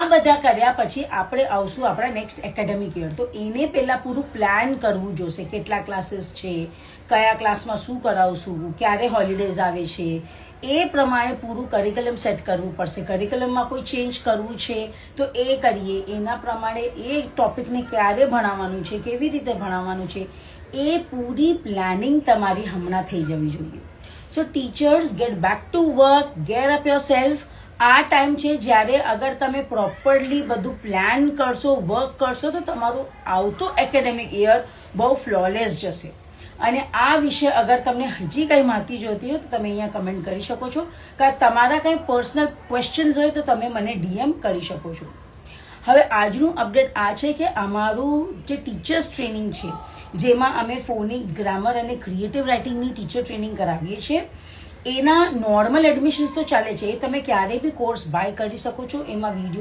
આ બધા કર્યા પછી આપણે આવશું આપણા નેક્સ્ટ એકેડેમિક યર. તો એને પહેલા પૂરું પ્લાન કરવું જોશે. કેટલા ક્લાસીસ છે, કયા ક્લાસમાં શું કરાવશું, ક્યારે હોલિડેઝ આવે છે, એ પ્રમાણે પૂરું કરિક્યુલમ સેટ કરવું પડશે. કરિક્યુલમમાં કોઈ ચેન્જ કરવું છે તો એ કરીએ. એના પ્રમાણે એ ટોપિકને ક્યારે ભણાવવાનું છે, કેવી રીતે ભણાવવાનું છે, એ પૂરી પ્લાનિંગ તમારી હમણાં થઈ જવી જોઈએ. So teachers, get back to work, gear up yourself. આ ટાઈમ છે જ્યારે અગર તમે પ્રોપરલી બધું પ્લાન કરશો, વર્ક કરશો, તો તમારું આવતો એકેડેમિક યર બહુ ફ્લોલેસ જશે. અને આ વિશે અગર તમને હજી કંઈ માહિતી જોઈતી હોય તો તમે અહીંયા કમેન્ટ કરી શકો છો. કે તમારા કંઈ પર્સનલ ક્વેશ્ચન્સ હોય તો તમે મને ડીએમ કરી શકો છો. હવે આજનું અપડેટ આ છે કે અમારું જે ટીચર્સ ટ્રેનિંગ છે, જેમાં અમે ફોનિક્સ, ગ્રામર અને ક્રિએટિવ રાઇટિંગની ટીચર ટ્રેનિંગ કરાવીએ છીએ, એના નોર્મલ એડમિશન્સ તો ચાલે છે. એ તમે ક્યારે બી કોર્સ બાય કરી શકો છો. એમાં વિડીયો